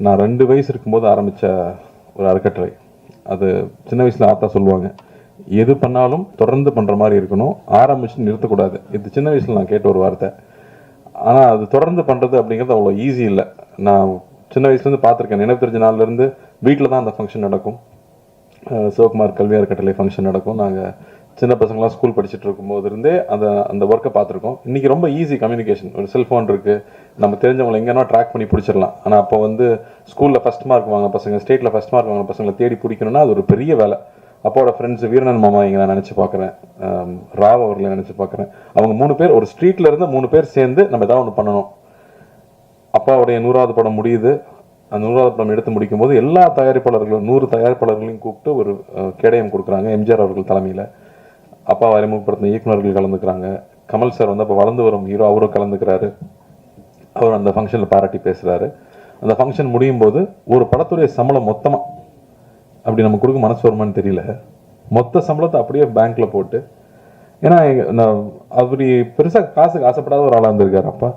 நான் 2 வயசு இருக்கும்போது ஆரம்பித்த ஒரு அறக்கட்டளை. அது சின்ன வயசில் ஆத்தா சொல்லுவாங்க, எது பண்ணாலும் தொடர்ந்து பண்ணுற மாதிரி இருக்கணும், ஆரம்பிச்சு நிறுத்தக்கூடாது. இது சின்ன வயசில் நான் கேட்ட ஒரு வார்த்தை. ஆனால் அது தொடர்ந்து பண்ணுறது அப்படிங்கிறது அவ்வளோ ஈஸி இல்லை. நான் சின்ன வயசுலேருந்து பார்த்துருக்கேன். நினைவு தெரிஞ்ச நாள்லேருந்து வீட்டில் தான் அந்த ஃபங்க்ஷன் நடக்கும். சிவகுமார் கல்வி அறக்கட்டளை ஃபங்க்ஷன் நடக்கும். நாங்கள் சின்ன பசங்களாம் ஸ்கூல் படிச்சுட்டு இருக்கும்போது இருந்தே அந்த ஒர்க்கை பார்த்துருக்கோம். இன்றைக்கி ரொம்ப ஈஸி கம்யூனிகேஷன். ஒரு செல்ஃபோன் இருக்குது, நம்ம தெரிஞ்சவங்களை எங்கன்னா ட்ராக் பண்ணி பிடிச்சிடலாம். ஆனால் அப்போ வந்து ஸ்கூலில் ஃபஸ்ட் மார்க் வாங்க பசங்க, ஸ்டேட்டில் ஃபஸ்ட் மார்க் வாங்க பசங்களை தேடி பிடிக்கணும்னா அது ஒரு பெரிய வேலை. அப்போட ஃப்ரெண்ட்ஸ் வீரனன் மாமா இங்கே நான் நினச்சி பார்க்குறேன், ராவ் அவர்களை நினச்சி பார்க்குறேன். அவங்க 3 பேர் ஒரு ஸ்ட்ரீட்டில் இருந்து 3 பேர் சேர்ந்து நம்ம ஏதாவது ஒன்று பண்ணணும். அப்பாவுடைய 100வது படம் முடியுது. அந்த 100வது படம் எடுத்து முடிக்கும் போது எல்லா தயாரிப்பாளர்களும் 100 தயாரிப்பாளர்களையும் கூப்பிட்டு ஒரு கேடயம் கொடுக்குறாங்க. எம்ஜிஆர் அவர்கள் தலைமையில் அப்பாவை அறிமுகப்படுத்தின இயக்குநர்கள் கலந்துக்கிறாங்க. கமல் சார் வந்து அப்போ வளர்ந்து வரும் ஹீரோ, அவரும் கலந்துக்கிறாரு. அவர் அந்த ஃபங்க்ஷனில் பாராட்டி பேசுகிறாரு. அந்த ஃபங்க்ஷன் முடியும் போது ஒரு படத்துடைய சம்பளம் மொத்தமாக அப்படி நம்ம கொடுக்க மனசு வருமானு தெரியல, மொத்த சம்பளத்தை அப்படியே பேங்க்கில் போட்டு, ஏன்னா நான் அப்படி பெருசாக காசுக்கு ஆசைப்படாத ஒரு ஆளாக இருந்திருக்காரு அப்பா.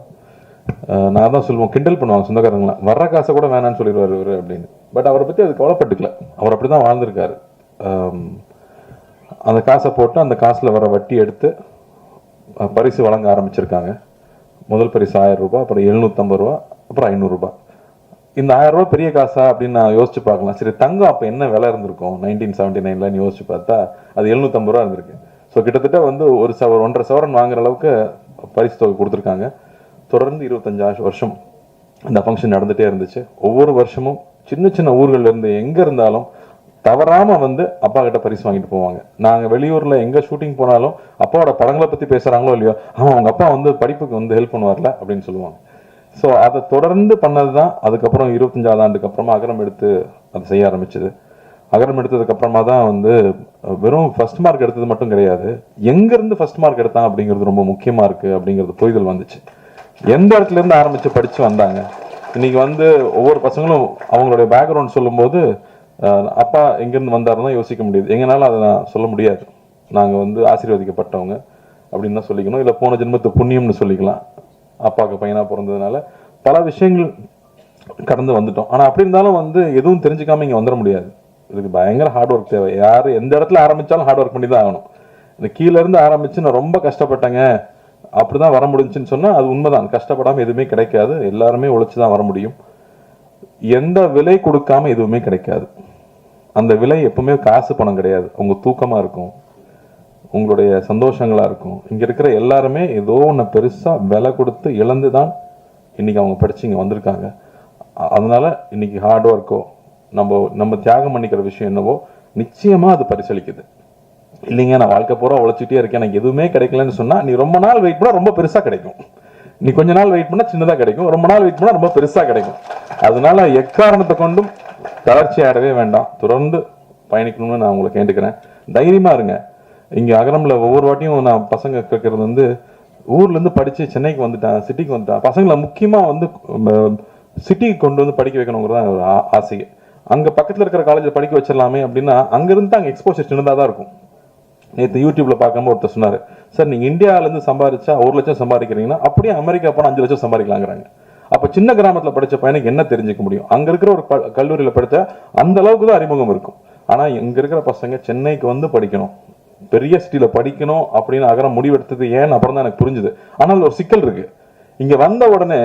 நான் தான் சொல்லுவோம், கிண்டல் பண்ணுவாங்க சொந்தக்காரங்களாம், வர்ற காசை கூட வேணான்னு சொல்லிடுவார் இவர் அப்படின்னு. பட் அவரை பற்றி அது கவலைப்பட்டுக்கல. அவர் அப்படி தான் வாழ்ந்திருக்காரு. அந்த காசை போட்டு அந்த காசில் வர வட்டி எடுத்து பரிசு வழங்க ஆரம்பிச்சிருக்காங்க. முதல் பரிசு 1000 ரூபாய், அப்புறம் 750 ரூபா, அப்புறம் 500 ரூபாய். இந்த 1000 ரூபாய் பெரிய காசா அப்படின்னு நான் யோசிச்சு பார்க்கலாம். சரி, தங்கம் அப்போ என்ன விலை இருந்திருக்கும் 1979 யோசிச்சு பார்த்தா அது 750 ரூபா இருந்திருக்கு. ஸோ கிட்டத்தட்ட வந்து 1.5 சவரன் வாங்குற அளவுக்கு பரிசு தொகை கொடுத்துருக்காங்க. தொடர்ந்து 25 வருஷம் இந்த ஃபங்க்ஷன் நடந்துகிட்டே இருந்துச்சு. ஒவ்வொரு வருஷமும் சின்ன சின்ன ஊர்கள்ல இருந்து எங்கே இருந்தாலும் தவறாமல் வந்து அப்பா கிட்ட பரிசு வாங்கிட்டு போவாங்க. நாங்கள் வெளியூரில் எங்கே ஷூட்டிங் போனாலும் அப்பாவோட படங்களை பற்றி பேசுகிறாங்களோ இல்லையோ, அவங்க அப்பா வந்து படிப்புக்கு வந்து ஹெல்ப் பண்ணுவார்ல அப்படின்னு சொல்லுவாங்க. ஸோ அதை தொடர்ந்து பண்ணது தான். அதுக்கப்புறம் 25வது ஆண்டுக்கு அப்புறமா அகரம் எடுத்து அதை செய்ய ஆரம்பிச்சது. அகரம் எடுத்ததுக்கு அப்புறமா தான் வந்து வெறும் ஃபர்ஸ்ட் மார்க் எடுத்தது மட்டும் கிடையாது, எங்கேருந்து ஃபர்ஸ்ட் மார்க் எடுத்தான் அப்படிங்கிறது ரொம்ப முக்கியமாக இருக்குது அப்படிங்கிறது புரிதல் வந்துச்சு. எந்த இடத்துல இருந்து ஆரம்பித்து படித்து வந்தாங்க. இன்னைக்கு வந்து ஒவ்வொரு பசங்களும் அவங்களுடைய பேக்ரவுண்ட் சொல்லும்போது அப்பா எங்கேருந்து வந்தாருன்னு தான் யோசிக்க முடியுது. எங்கனால அதை நான் சொல்ல முடியாது. நாங்கள் வந்து ஆசீர்வதிக்கப்பட்டவங்க அப்படின்னு தான் சொல்லிக்கணும், இல்லை போன ஜென்மத்து புண்ணியம்னு சொல்லிக்கலாம். அப்பாவுக்கு பையனாக பிறந்ததுனால பல விஷயங்கள் கடந்து வந்துட்டோம். ஆனால் அப்படி இருந்தாலும் வந்து எதுவும் தெரிஞ்சுக்காம இங்கே வந்துட முடியாது. இதுக்கு பயங்கர ஹார்ட் ஒர்க் தேவை. யார் எந்த இடத்துல ஆரம்பித்தாலும் ஹார்ட் ஒர்க் பண்ணி தான் ஆகணும். இந்த கீழேருந்து ஆரம்பித்து நான் ரொம்ப கஷ்டப்பட்டேங்க அப்படி தான் வர முடிஞ்சுன்னு சொன்னால் அது உண்மைதான். கஷ்டப்படாமல் எதுவுமே கிடைக்காது. எல்லாருமே உழைச்சி தான் வர முடியும். எந்த விலை கொடுக்காம எதுவுமே கிடைக்காது. அந்த விலை எப்பவுமே காசு பணம் கிடையாது. உங்கள் தூக்கமாக இருக்கும், உங்களுடைய சந்தோஷங்களாக இருக்கும். இங்கே இருக்கிற எல்லாருமே ஏதோ ஒன்று பெருசாக விலை கொடுத்து இழந்து தான் இன்றைக்கி அவங்க படித்து இங்கே வந்திருக்காங்க. அதனால் இன்றைக்கி ஹார்ட் ஒர்க்கோ நம்ம தியாகம் பண்ணிக்கிற விஷயம் என்னவோ நிச்சயமாக அது பரிசளிக்குது. இல்லைங்க நான் வாழ்க்கை பூரா உழைச்சிட்டே இருக்கேன், எனக்கு எதுவுமே கிடைக்கலன்னு சொன்னால், நீ ரொம்ப நாள் வெயிட் பண்ணால் ரொம்ப பெருசாக கிடைக்கும். நீ கொஞ்ச நாள் வெயிட் பண்ணால் சின்னதாக கிடைக்கும், ரொம்ப நாள் வெயிட் பண்ணால் ரொம்ப பெருசாக கிடைக்கும். அதனால எக்காரணத்தை கொண்டும் தளர்ச்சி ஆடவே வேண்டாம். தொடர்ந்து பயணிக்கணும்னு நான் உங்களை கேட்டுக்கிறேன். தைரியமாக இருங்க. இங்கே அகரமில் ஒவ்வொரு வாட்டியும் நான் பசங்க கேட்கறது வந்து ஊர்லேருந்து படித்து சென்னைக்கு வந்துட்டேன், சிட்டிக்கு வந்துட்டேன். பசங்களை முக்கியமாக வந்து சிட்டிக்கு கொண்டு வந்து படிக்க வைக்கணுங்கிறது தான் ஒரு ஆசையை. அங்கே பக்கத்தில் இருக்கிற காலேஜில் படிக்க வச்சிடலாமே அப்படின்னா அங்கேருந்து அங்கே எக்ஸ்போஷர் சின்னதாக தான் இருக்கும். நேற்று யூடியூப்பில் பார்க்கும்போது ஒருத்தர் சொன்னார், சார் நீங்கள் இந்தியாவிலேருந்து சம்பாதிச்சா 1 லட்சம் சம்பாதிக்கிறீங்கன்னா அப்படியே அமெரிக்கா போனால் 5 லட்சம் சம்பாதிக்கலாங்கிறாங்க. அப்போ சின்ன கிராமத்தில் படித்த பையனுக்கு என்ன தெரிஞ்சுக்க முடியும்? அங்கே இருக்கிற ஒரு கல்லூரியில் படித்தா அந்த அளவுக்கு தான் அறிமுகம் இருக்கும். ஆனால் இங்கே இருக்கிற பசங்க சென்னைக்கு வந்து படிக்கணும், பெரிய சிட்டியில் படிக்கணும் அப்படின்னு அகரம் முடிவெடுத்தது ஏன்னு அப்புறம் தான் எனக்கு புரிஞ்சுது. ஆனால் ஒரு சிக்கல் இருக்குது. இங்கே வந்த உடனே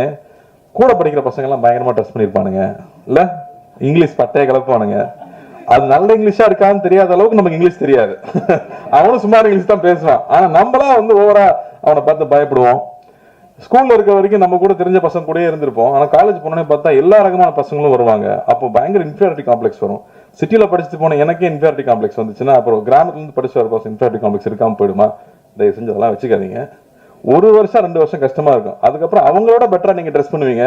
கூட படிக்கிற பசங்கள்லாம் பயங்கரமாக ட்ரெஸ் பண்ணியிருப்பானுங்க, இல்லை இங்கிலீஷ் பட்டையை கலப்பானுங்க. அது நல்ல இங்கிலீஷா இருக்கான்னு தெரியாத அளவுக்கு நமக்கு இங்கிலீஷ் தெரியாது. அவனும் சுமார் இங்கிலீஷ் தான் பேசுவான். ஆனா நம்மளா வந்து ஓவரா அவனை பார்த்து பயப்படுவோம். ஸ்கூல்ல இருக்க வரைக்கும் நம்ம கூட தெரிஞ்ச பசங்க கூட இருந்திருப்போம். ஆனா காலேஜ் போனோடனே பார்த்தா எல்லா ரகமான பசங்களும் வருவாங்க. அப்போ பயங்கர இன்ஃபீரியாரிட்டி காம்ப்ளெக்ஸ் வரும். சிட்டியில படிச்சுட்டு போன எனக்கே இன்ஃபீரியாரிட்டி காம்ப்ளெக்ஸ் வந்துச்சுன்னா அப்புறம் கிராமத்துல இருந்து படிச்சு வர பசங்க இன்ஃபீரியாரிட்டி காம்ப்ளெக்ஸ் இருக்காம போயிடுமா? தயவு செஞ்சு அதெல்லாம் வச்சுக்காதீங்க. 1 வருஷம் 2 வருஷம் கஷ்டமா இருக்கும். அதுக்கப்புறம் அவங்களோட பெட்டரா நீங்க ட்ரெஸ் பண்ணுவீங்க.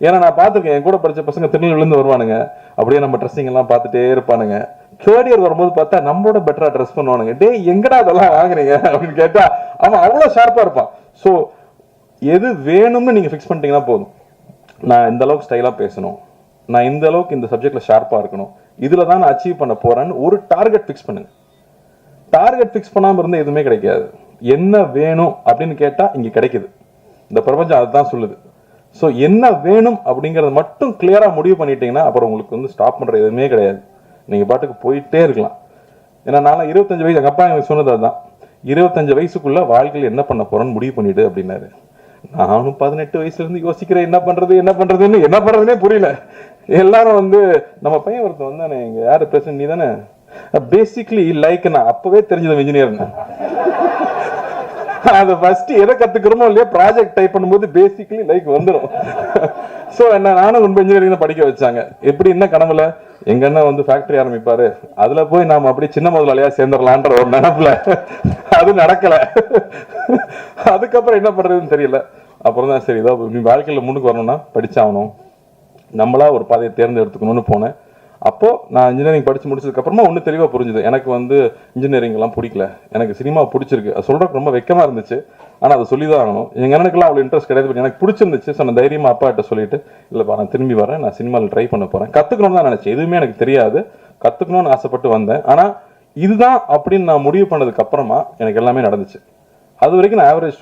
ஏன்னா நான் பார்த்துருக்கேன், என் கூட படிச்ச பசங்க திருநெல்வேலிருந்து வருவானுங்க, அப்படியே நம்ம ட்ரெஸ்ஸிங் எல்லாம் பார்த்துட்டே இருப்பானுங்க. தேர்ட் இயர் வரும்போது பார்த்தா நம்மளோட பெட்டரா ட்ரெஸ் பண்ணுவானுங்க. டே எங்கடா அதெல்லாம் வாங்குறீங்க அப்படின்னு கேட்டா அவன் அவ்வளோ ஷார்ப்பா இருப்பான். ஸோ எது வேணும்னு நீங்க ஃபிக்ஸ் பண்ணிட்டீங்கன்னா போதும். நான் இந்த அளவுக்கு ஸ்டைலா பேசணும், நான் இந்த அளவுக்கு இந்த சப்ஜெக்ட்ல ஷார்ப்பா இருக்கணும், இதுல தான் நான் அச்சீவ் பண்ண போறேன்னு ஒரு டார்கெட் ஃபிக்ஸ் பண்ணுங்க. டார்கெட் ஃபிக்ஸ் பண்ணாம இருந்தால் எதுவுமே கிடைக்காது. என்ன வேணும் அப்படின்னு கேட்டா இங்க கிடைக்குது. இந்த பிரபஞ்சம் அதுதான் சொல்லுது. ஸோ என்ன வேணும் அப்படிங்கிறத மட்டும் கிளியராக முடிவு பண்ணிட்டீங்கன்னா அப்புறம் உங்களுக்கு வந்து ஸ்டாப் பண்ணுறது எதுவுமே கிடையாது. நீங்கள் பாட்டுக்கு போயிட்டே இருக்கலாம். ஏன்னா நான் 25 வயசு, எங்கள் அப்பா எனக்கு சொன்னது அதுதான், 25 வயசுக்குள்ள வாழ்க்கையில் என்ன பண்ண போறேன்னு முடிவு பண்ணிடு அப்படின்னாரு. நானும் 18 வயசுலேருந்து யோசிக்கிறேன் என்ன பண்ணுறதுன்னே புரியல. எல்லாரும் வந்து நம்ம பையன் ஒருத்தன் வந்தானே, இங்கே யார் பிரசிடன்ட் நீ தானே, பேசிக்லி லைக் நான் அப்பவே தெரிஞ்சது இன்ஜினியர்னு. அதை ஃபர்ஸ்ட் எதை கத்துக்கிறோமோ இல்லையா ப்ராஜெக்ட் டைப் பண்ணும்போது பேசிக்கலி லைக் வந்துடும். ஸோ என்ன நானும் ரொம்ப இன்ஜினியரிங் தான் படிக்க வச்சாங்க. எப்படி என்ன கனவுல எங்க அண்ணன் வந்து ஃபேக்டரி ஆரம்பிப்பாரு, அதுல போய் நாம அப்படியே சின்ன முதலாளியா சேர்ந்துடலான்ற ஒரு நினைப்புல அது நடக்கல. அதுக்கப்புறம் என்ன பண்றதுன்னு தெரியல. அப்புறம் தான் சரி, ஏதோ நீ வாழ்க்கையில முன்னுக்கு வரணும்னா படிச்சாகணும், நம்மளா ஒரு பாதையை தேர்ந்தெடுத்துக்கணும்னு போனேன். அப்போ நான் இன்ஜினியரிங் படிச்சு முடிச்சதுக்கு அப்புறமா ஒன்று தெளிவாக புரிஞ்சுது, எனக்கு வந்து இன்ஜினியரிங் எல்லாம் பிடிக்கல, எனக்கு சினிமா பிடிச்சிருக்கு. அது சொல்றதுக்கு ரொம்ப வெக்கமா இருந்துச்சு, ஆனால் அதை சொல்லி தான் ஆகணும். எங்க அண்ணனுக்குலாம் அவ்வளோ இன்ட்ரெஸ்ட் கிடையாது, பட் எனக்கு பிடிச்சிருந்துச்சு. ஸோ நான் தைரியமா அப்பா கிட்ட சொல்லிட்டு, இல்லைப்பா நான் திரும்பி வரேன், நான் சினிமாவில் ட்ரை பண்ண போறேன், கத்துக்கணும்னு தான் நினைச்சேன். எதுவுமே எனக்கு தெரியாது, கத்துக்கணும்னு ஆசைப்பட்டு வந்தேன். ஆனால் இதுதான் அப்படின்னு நான் முடிவு பண்ணதுக்கு அப்புறமா எனக்கு எல்லாமே நடந்துச்சு. அது வரைக்கும் நான் ஆவரேஜ்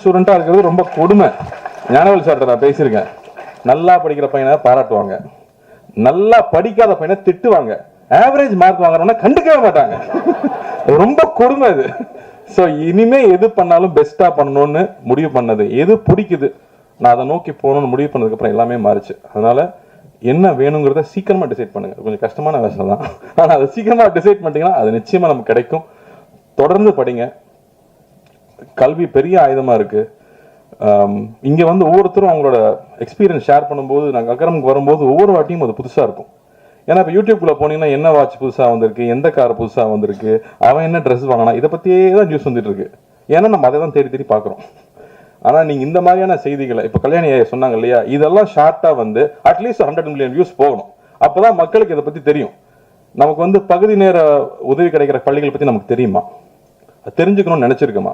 ஸ்டூடெண்ட்டாக இருக்கிறது ரொம்ப கொடுமை. ஞானவேல் சார்ட்ட நான் பேசியிருக்கேன். நல்லா படிக்கிற பையனை பாராட்டுவாங்க, நல்லா படிக்காத பையனை திட்டுவாங்க, ஆவரேஜ் மார்க் வாங்குறவன கண்டுக்கவே மாட்டாங்க. ரொம்ப கொடுமை இது. ஸோ இனிமே எது பண்ணாலும் பெஸ்டா பண்ணணும்னு முடிவு பண்ணது, எது பிடிக்குது நான் அதை நோக்கி போகணும்னு முடிவு பண்ணதுக்கு அப்புறம் எல்லாமே மாறிச்சு. அதனால என்ன வேணுங்கிறத சீக்கிரமா டிசைட் பண்ணுங்க. கொஞ்சம் கஷ்டமான விஷயம் தான், ஆனால் அதை சீக்கிரமா டிசைட் பண்ணிட்டீங்கன்னா அது நிச்சயமா நமக்கு கிடைக்கும். தொடர்ந்து படிங்க. கல்வி பெரிய ஆயுதமா இருக்கு. இங்க வந்து ஒவ்வொருத்தரும் அவங்களோட எக்ஸ்பீரியன்ஸ் ஷேர் பண்ணும்போது, நாங்கள் அகரமுக்கு வரும்போது ஒவ்வொரு வாட்டியும் அது புதுசா இருக்கும். ஏன்னா இப்போ யூடியூப்ல போனீங்கன்னா என்ன வாட்ச் புதுசா வந்திருக்கு, எந்த கார் புதுசா வந்திருக்கு, அவன் என்ன ட்ரெஸ் வாங்கினா, இதை பத்தியே தான் நியூஸ் வந்துட்டு இருக்கு. ஏன்னா நம்ம அதை தான் தேடி பார்க்குறோம். ஆனா நீங்க இந்த மாதிரியான செய்திகளை இப்போ கல்யாணி சொன்னாங்க இல்லையா, இதெல்லாம் ஷார்ட்டா வந்து அட்லீஸ்ட் 100 மில்லியன் வியூஸ் போகணும். அப்பதான் மக்களுக்கு இதை பத்தி தெரியும். நமக்கு வந்து பகுதி நேர உதவி கிடைக்கிற பள்ளிகளை பத்தி நமக்கு தெரியுமா, தெரிஞ்சுக்கணும்னு நினைச்சிருக்கோமா?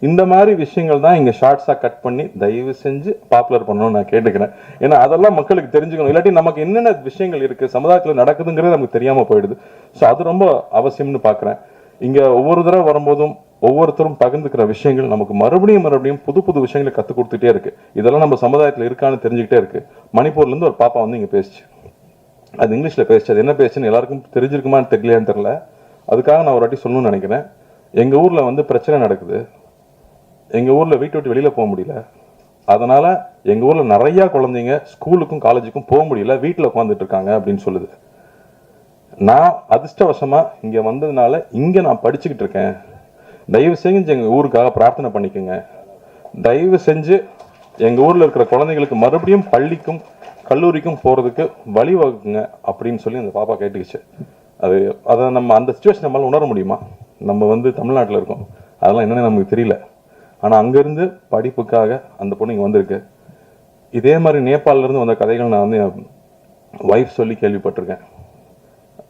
இந்த மாதிரி விஷயங்கள் தான் இங்க ஷார்ட்ஸா கட் பண்ணி தயவு செஞ்சு பாப்புலர் பண்ணணும்னு நான் கேட்டுக்கிறேன். ஏன்னா அதெல்லாம் மக்களுக்கு தெரிஞ்சுக்கணும். இல்லாட்டி நமக்கு என்னென்ன விஷயங்கள் இருக்கு சமுதாயத்தில் நடக்குதுங்கிறது நமக்கு தெரியாம போயிடுது. ஸோ அது ரொம்ப அவசியம்னு பாக்குறேன். இங்க ஒவ்வொரு தடவை வரும்போதும் ஒவ்வொருத்தரும் பகிர்ந்துக்கிற விஷயங்கள் நமக்கு மறுபடியும் புது புது விஷயங்களை கற்றுக் கொடுத்துட்டே இருக்கு. இதெல்லாம் நம்ம சமுதாயத்தில் இருக்கான்னு தெரிஞ்சுக்கிட்டே இருக்கு. மணிப்பூர்ல இருந்து ஒரு பாப்பா வந்து இங்க பேசிச்சு, அது இங்கிலீஷ்ல பேசிச்சு. அது என்ன பேசுன்னு எல்லாருக்கும் தெரிஞ்சிருக்குமான்னு தெரியலையான்னு தெரியல. அதுக்காக நான் ஒரு வாட்டி சொல்லணும்னு நினைக்கிறேன். எங்க ஊர்ல வந்து பிரச்சனை நடக்குது, எங்க ஊர்ல வீட்டை விட்டு வெளியில போக முடியல. அதனால எங்க ஊர்ல நிறைய குழந்தைங்க ஸ்கூலுக்கும் காலேஜுக்கும் போக முடியல, வீட்டுல உட்காந்துட்டு இருக்காங்க அப்படின்னு சொல்லுது. நான் அதிர்ஷ்டவசமா இங்க வந்ததுனால இங்க நான் படிச்சுக்கிட்டு இருக்கேன். தயவு செஞ்சு எங்க ஊருக்காக பிரார்த்தனை பண்ணிக்கோங்க. தயவு செஞ்சு எங்க ஊர்ல இருக்கிற குழந்தைங்களுக்கு மறுபடியும் பள்ளிக்கும் கல்லூரிக்கும் போறதுக்கு வழிவகுக்குங்க அப்படின்னு சொல்லி அந்த பாப்பா கேட்டுக்கிச்சு. அதை நம்ம அந்த சிச்சுவேஷன் நம்மளால உணர முடியுமா? நம்ம வந்து தமிழ்நாட்டில் இருக்கோம், அதெல்லாம் என்னன்னு நமக்கு தெரியல. ஆனால் அங்கேருந்து படிப்புக்காக அந்த பொண்ணு இங்கே வந்திருக்கு. இதே மாதிரி நேபாளிலேருந்து வந்த கதைகள் நான் வந்து என் ஒய்ஃப் சொல்லி கேள்விப்பட்டிருக்கேன்.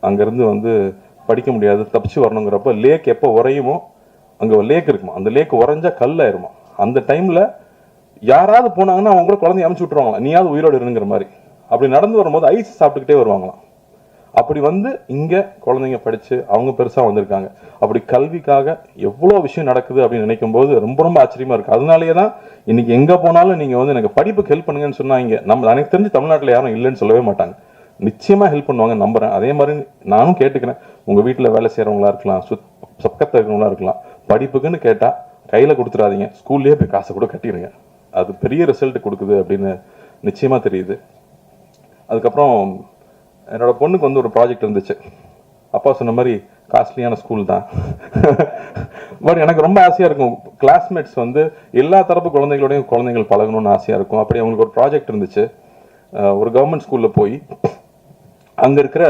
அங்கேருந்து வந்து படிக்க முடியாது, தப்பிச்சு வரணுங்கிறப்ப லேக் எப்போ உறையுமோ, அங்கே ஒரு லேக் இருக்குமா, அந்த லேக் உறைஞ்சா கல் ஆயிருமா. அந்த டைமில் யாராவது போனாங்கன்னா அவங்க கூட குழந்தைய அமுச்சு விட்டுருவாங்களாம், நீயாவது உயிரோடு இருங்கிற மாதிரி. அப்படி நடந்து வரும்போது ஐஸ் சாப்பிட்டுக்கிட்டே வருவாங்களாம். அப்படி வந்து இங்க குழந்தைங்க படிச்சு அவங்க பெருசா வந்திருக்காங்க. அப்படி கல்விக்காக எவ்வளவு விஷயம் நடக்குது அப்படின்னு நினைக்கும் போது ரொம்ப ரொம்ப ஆச்சரியமா இருக்கு. அதனாலேயே தான் இன்னைக்கு எங்க போனாலும் நீங்க வந்து எனக்கு படிப்புக்கு ஹெல்ப் பண்ணுங்கன்னு சொன்னா, இங்க நம்ம எனக்கு தெரிஞ்சு தமிழ்நாட்டில் யாரும் இல்லைன்னு சொல்லவே மாட்டாங்க. நிச்சயமா ஹெல்ப் பண்ணுவாங்க நம்புறேன். அதே மாதிரி நானும் கேட்டுக்கிறேன், உங்க வீட்டுல வேலை செய்யறவங்களா இருக்கலாம், பக்கத்துல இருக்கிறவங்களா இருக்கலாம், படிப்புக்குன்னு கேட்டா கையில கொடுத்துடாதீங்க, ஸ்கூல்லயே போய் காசை கூட கட்டிடுங்க. அது பெரிய ரிசல்ட் கொடுக்குது அப்படின்னு நிச்சயமா தெரியுது. அதுக்கப்புறம் என்னோட பொண்ணுக்கு வந்து ஒரு ப்ராஜெக்ட் இருந்துச்சு. அப்பா சொன்ன மாதிரி காஸ்ட்லியான ஸ்கூல் தான். பட் எனக்கு ரொம்ப ஆசையா இருக்கும், கிளாஸ்மேட்ஸ் வந்து எல்லா தரப்பு குழந்தைகள் பழகணும்னு ஆசையா இருக்கும். அப்படி அவங்களுக்கு ஒரு ப்ராஜெக்ட் இருந்துச்சு. ஒரு கவர்மெண்ட் ஸ்கூல்ல போய் அங்க இருக்கிற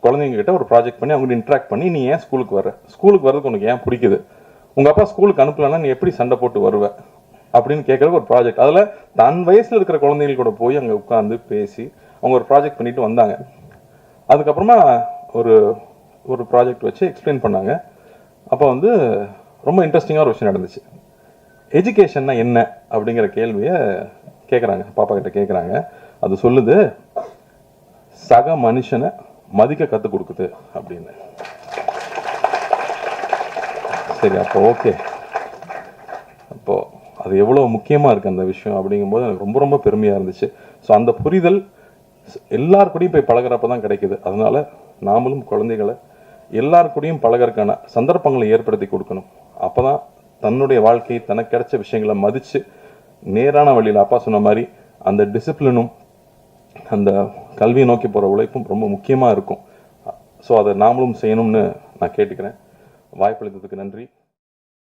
குழந்தைங்க கிட்ட ஒரு ப்ராஜெக்ட் பண்ணி அவங்க இன்ட்ராக்ட் பண்ணி, நீ ஏன் ஸ்கூலுக்கு வர்றதுக்கு உனக்கு ஏன் பிடிக்குது, உங்க அப்பா ஸ்கூலுக்கு அனுப்பலன்னா நீ எப்படி சண்டை போட்டு வருவ அப்படின்னு கேட்கறதுக்கு ஒரு ப்ராஜெக்ட். அதுல தன் வயசுல இருக்கிற குழந்தைகள் கூட போய் அங்க உட்கார்ந்து பேசி அவங்க ஒரு ப்ராஜெக்ட் பண்ணிட்டு வந்தாங்க. அதுக்கப்புறமா ஒரு ஒரு ப்ராஜெக்ட் வச்சு எக்ஸ்பிளைன் பண்ணாங்க. அப்போ வந்து ரொம்ப இன்ட்ரெஸ்டிங்காக ஒரு விஷயம் நடந்துச்சு. எஜுகேஷன்னா என்ன அப்படிங்கிற கேள்வியை கேட்குறாங்க, பாப்பா கிட்ட கேட்குறாங்க. அது சொல்லுது, சக மனுஷனை மதிக்க கற்றுக் கொடுக்குது அப்படின்னு. சரி, அப்போ ஓகே. அப்போ அது எவ்வளோ முக்கியமாக இருக்குது அந்த விஷயம் அப்படிங்கும்போது எனக்கு ரொம்ப ரொம்ப பெருமையாக இருந்துச்சு. ஸோ அந்த புரிதல் எல்லார் கூடயும் போய் பழகிறப்ப தான் கிடைக்குது. அதனால நாமளும் குழந்தைகளை எல்லார் கூடயும் பழகிறதுக்கான சந்தர்ப்பங்களை ஏற்படுத்தி கொடுக்கணும். அப்போ தான் தன்னுடைய வாழ்க்கை தனக்கு கிடைச்ச விஷயங்களை மதித்து நேரான வழியில் அப்பா சொன்ன மாதிரி அந்த டிசிப்ளினும் அந்த கல்வியை நோக்கி போகிற உழைப்பும் ரொம்ப முக்கியமாக இருக்கும். ஸோ அதை நாமளும் செய்யணும்னு நான் கேட்டுக்கிறேன். வாய்ப்பளித்ததுக்கு நன்றி.